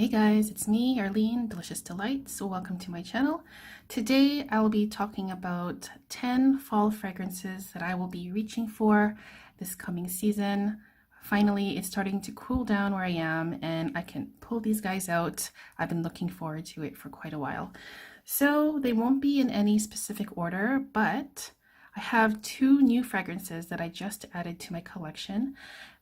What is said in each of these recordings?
Hey guys, it's me, Arlene, Delicious Delights. So welcome to my channel. Today I will be talking about 10 fall fragrances that I will be reaching for this coming season. Finally, it's starting to cool down where I am and I can pull these guys out. I've been looking forward to it for quite a while. So they won't be in any specific order, but I have two new fragrances that I just added to my collection,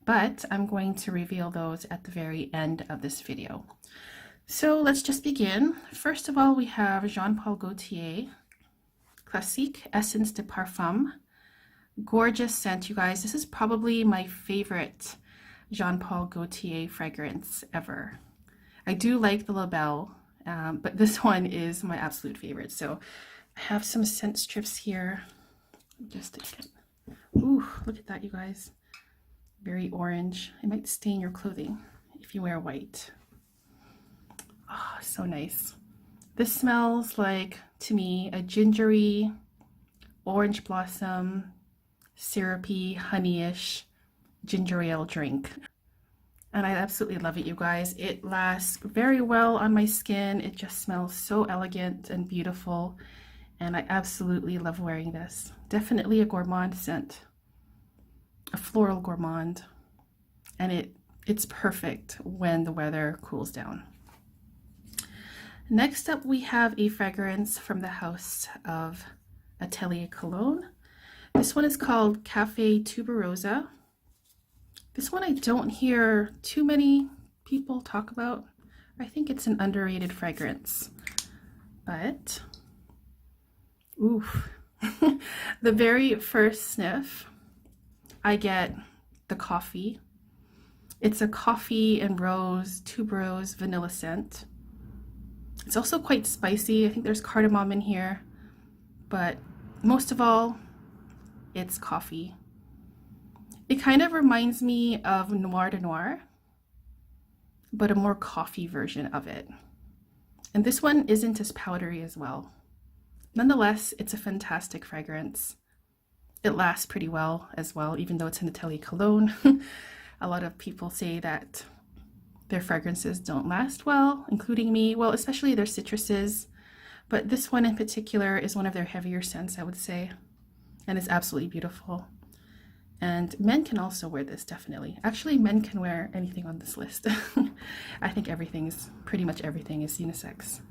but I'm going to reveal those at the very end of this video. So let's just begin. First of all, we have Jean-Paul Gaultier Classique Essence de Parfum. Gorgeous scent, you guys. This is probably my favorite Jean-Paul Gaultier fragrance ever. I do like the La Belle, but this one is my absolute favorite. So I have some scent strips here. Just to get, ooh, look at that, you guys. Very orange. It might stain your clothing if you wear white. Oh, so nice. This smells like, to me, a gingery, orange blossom, syrupy, honeyish ginger ale drink. And I absolutely love it, you guys. It lasts very well on my skin. It just smells so elegant and beautiful. And I absolutely love wearing this. Definitely a gourmand scent. A floral gourmand, and it's perfect when the weather cools down. Next up, we have a fragrance from the house of Atelier Cologne. This one is called Cafe Tuberosa. This one I don't hear too many people talk about. I think it's an underrated fragrance, but oof. The very first sniff, I get the coffee. It's a coffee and rose, tuberose vanilla scent. It's also quite spicy. I think there's cardamom in here, but most of all, it's coffee. It kind of reminds me of Noir de Noir, but a more coffee version of it. And this one isn't as powdery as well. Nonetheless, it's a fantastic fragrance. It lasts pretty well as well, even though it's an Atelier Cologne. A lot of people say that their fragrances don't last well, including me. Well, especially their citruses. But this one in particular is one of their heavier scents, I would say. And it's absolutely beautiful. And men can also wear this, definitely. Actually, men can wear anything on this list. I think pretty much everything is unisex.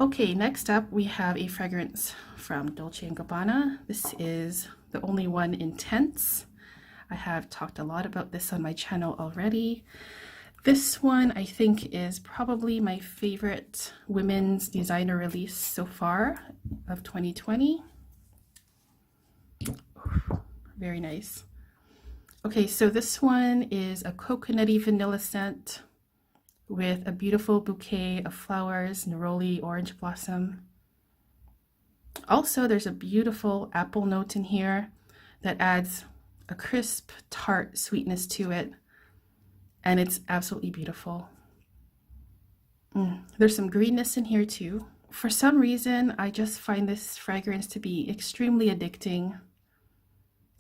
Okay, next up we have a fragrance from Dolce & Gabbana. This is the only one intense. I have talked a lot about this on my channel already. This one I think is probably my favorite women's designer release so far of 2020. Very nice. Okay, so this one is a coconutty vanilla scent with a beautiful bouquet of flowers, neroli, orange blossom. Also, there's a beautiful apple note in here that adds a crisp, tart sweetness to it, and it's absolutely beautiful. There's some greenness in here too. For some reason, I just find this fragrance to be extremely addicting.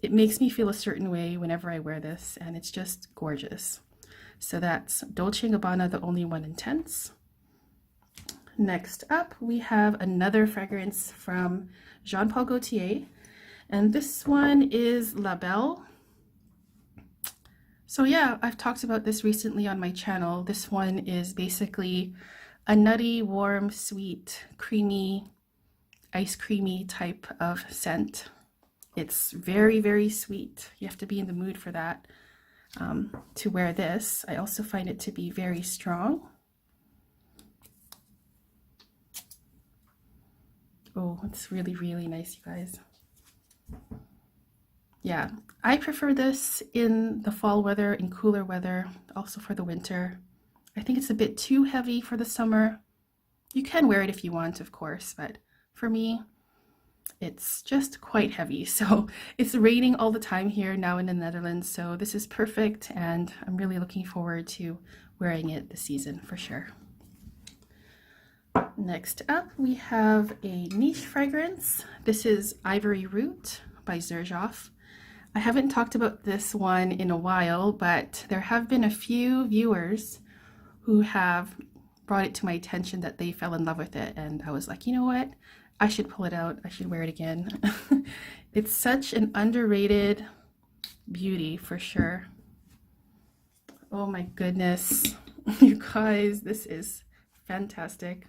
It makes me feel a certain way whenever I wear this, and it's just gorgeous. So that's Dolce & Gabbana, the only one intense. Next up, we have another fragrance from Jean-Paul Gaultier, and this one is La Belle. So yeah, I've talked about this recently on my channel. This one is basically a nutty, warm, sweet, creamy, ice creamy type of scent. It's very, very sweet. You have to be in the mood for that to wear this. I also find it to be very strong. Oh, it's really, really nice, you guys. Yeah, I prefer this in the fall weather, in cooler weather, also for the winter. I think it's a bit too heavy for the summer. You can wear it if you want, of course, but for me, it's just quite heavy. So it's raining all the time here now in the Netherlands, so this is perfect, and I'm really looking forward to wearing it this season for sure. Next up, we have a niche fragrance. This is Ivory Root by Zerjoff. I haven't talked about this one in a while, but there have been a few viewers who have brought it to my attention that they fell in love with it, and I was like, you know what? I should pull it out. I should wear it again. It's such an underrated beauty for sure. Oh my goodness, you guys, this is fantastic.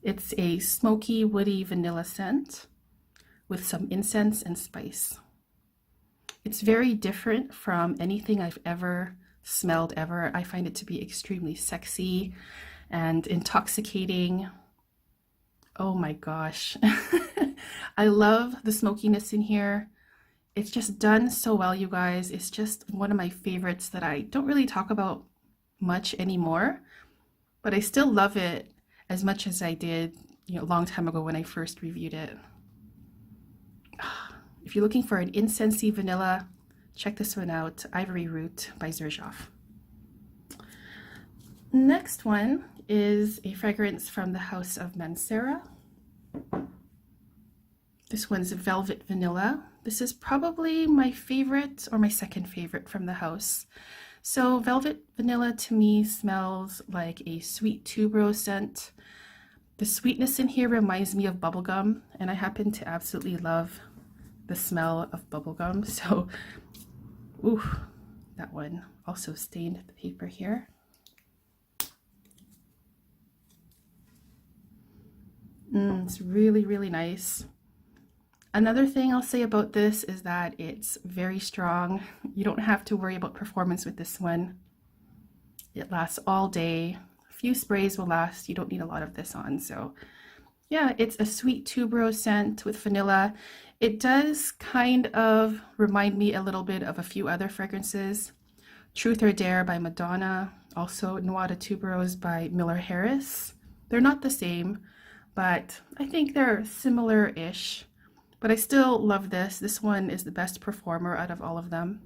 It's a smoky, woody vanilla scent with some incense and spice. It's very different from anything I've ever smelled ever. I find it to be extremely sexy and intoxicating. Oh my gosh. I love the smokiness in here. It's just done so well, you guys. It's just one of my favorites that I don't really talk about much anymore, but I still love it as much as I did, you know, a long time ago when I first reviewed it. If you're looking for an incensey vanilla, check this one out, Ivory Root by Xerjoff. Next one is a fragrance from the house of Mancera. This one's Velvet Vanilla. This is probably my favorite or my second favorite from the house. So Velvet Vanilla to me smells like a sweet tuberose scent. The sweetness in here reminds me of bubblegum, and I happen to absolutely love the smell of bubblegum. So, ooh, that one also stained the paper here. It's really, really nice. Another thing I'll say about this is that it's very strong. You don't have to worry about performance with this one. It lasts all day. A few sprays will last. You don't need a lot of this on. So yeah, it's a sweet tuberose scent with vanilla. It does kind of remind me a little bit of a few other fragrances. Truth or Dare by Madonna. Also Noix de Tuberose by Miller Harris. They're not the same, but I think they're similar-ish. But I still love this. This one is the best performer out of all of them,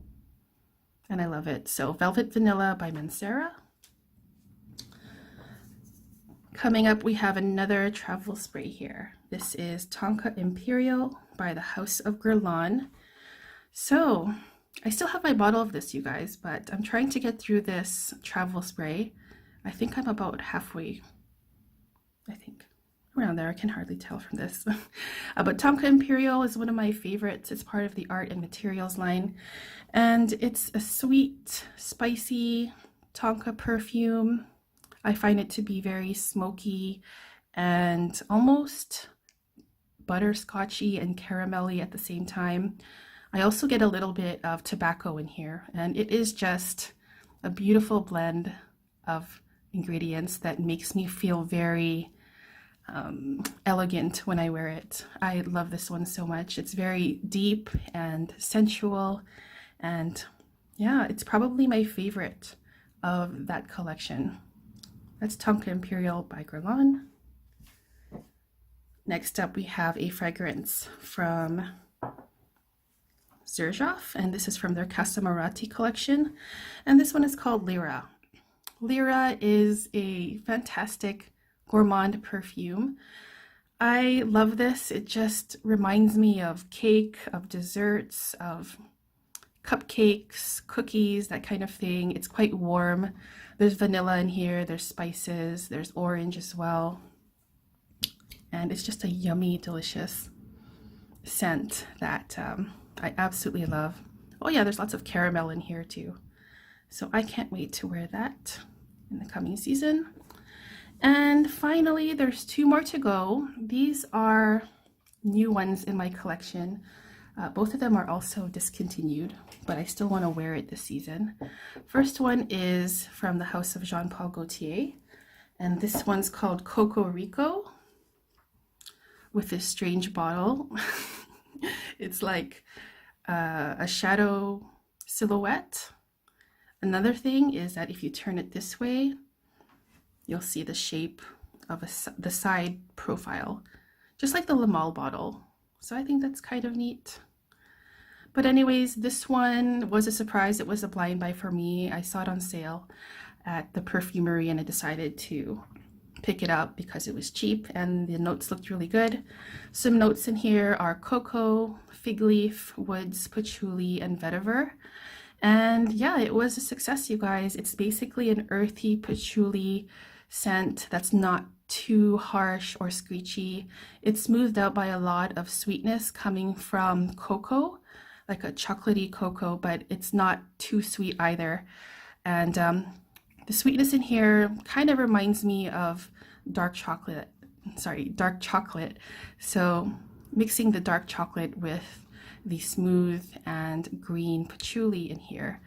and I love it. So Velvet Vanilla by Mancera. Coming up, we have another travel spray here. This is Tonka Imperiale by the House of Guerlain. So I still have my bottle of this, you guys, but I'm trying to get through this travel spray. I think I'm about halfway, around there. I can hardly tell from this. But Tonka Imperiale is one of my favorites. It's part of the Art and Materials line, and it's a sweet, spicy Tonka perfume. I find it to be very smoky and almost butterscotchy and caramelly at the same time. I also get a little bit of tobacco in here, and it is just a beautiful blend of ingredients that makes me feel very elegant when I wear it. I love this one so much. It's very deep and sensual, and yeah, it's probably my favorite of that collection. That's Tonka Imperiale by Guerlain. Next up, we have a fragrance from Zerjoff, and this is from their Casamarati collection, and this one is called Lira. Lira is a fantastic gourmand perfume. I love this. It just reminds me of cake, of desserts, of cupcakes, cookies, that kind of thing. It's quite warm. There's vanilla in here, there's spices, there's orange as well. And it's just a yummy, delicious scent that I absolutely love. Oh yeah, there's lots of caramel in here too. So I can't wait to wear that in the coming season. And finally, there's two more to go. These are new ones in my collection. Both of them are also discontinued, but I still want to wear it this season. First one is from the house of Jean-Paul Gaultier, and this one's called Coco Rico with this strange bottle. It's like a shadow silhouette. Another thing is that if you turn it this way, you'll see the shape of the side profile, just like the Lamal bottle. So I think that's kind of neat. But anyways, this one was a surprise. It was a blind buy for me. I saw it on sale at the perfumery and I decided to pick it up because it was cheap and the notes looked really good. Some notes in here are cocoa, fig leaf, woods, patchouli, and vetiver. And yeah, it was a success, you guys. It's basically an earthy patchouli scent that's not too harsh or screechy. It's smoothed out by a lot of sweetness coming from cocoa, like a chocolatey cocoa, but it's not too sweet either. And the sweetness in here kind of reminds me of dark chocolate. So mixing the dark chocolate with the smooth and green patchouli in here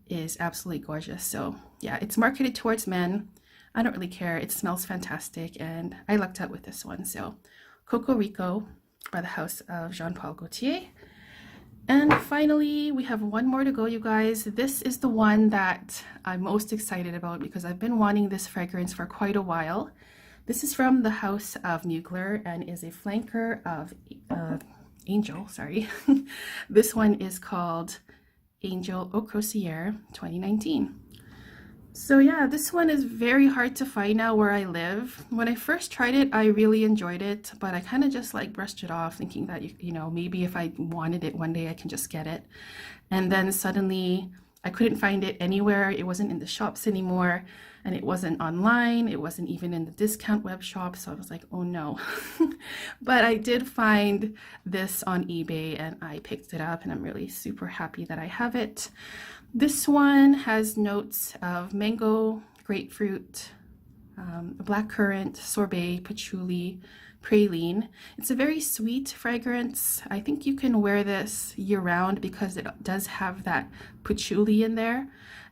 is absolutely gorgeous. So yeah, it's marketed towards men. I don't really care. It smells fantastic, and I lucked out with this one. So Coco Rico by the house of Jean-Paul Gaultier. And finally, we have one more to go, you guys. This is the one that I'm most excited about because I've been wanting this fragrance for quite a while. This is from the house of Mugler and is a flanker of Angel, sorry. This one is called Angel Au Croisière 2019. So yeah, this one is very hard to find now where I live. When I first tried it, I really enjoyed it, but I kind of just like brushed it off thinking that, you know, maybe if I wanted it one day, I can just get it. And then suddenly I couldn't find it anywhere. It wasn't in the shops anymore, and it wasn't online. It wasn't even in the discount web shop. So I was like, oh no. But I did find this on eBay and I picked it up, and I'm really super happy that I have it. This one has notes of mango, grapefruit, blackcurrant, sorbet, patchouli, praline. It's a very sweet fragrance. I think you can wear this year-round because it does have that patchouli in there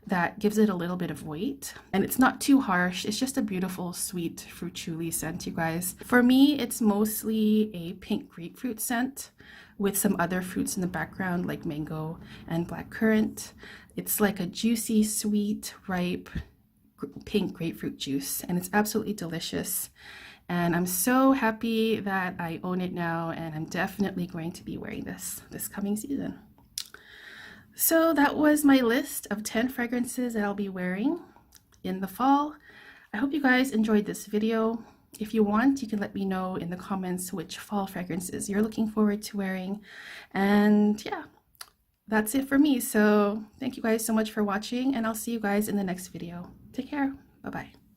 that gives it a little bit of weight, and it's not too harsh. It's just a beautiful sweet fruit-chuli scent, you guys. For me, it's mostly a pink grapefruit scent with some other fruits in the background like mango and blackcurrant. It's like a juicy, sweet, ripe pink grapefruit juice, and it's absolutely delicious. And I'm so happy that I own it now, and I'm definitely going to be wearing this coming season. So that was my list of 10 fragrances that I'll be wearing in the fall. I hope you guys enjoyed this video. If you want, you can let me know in the comments which fall fragrances you're looking forward to wearing. And yeah, that's it for me. So thank you guys so much for watching, and I'll see you guys in the next video. Take care. Bye-bye.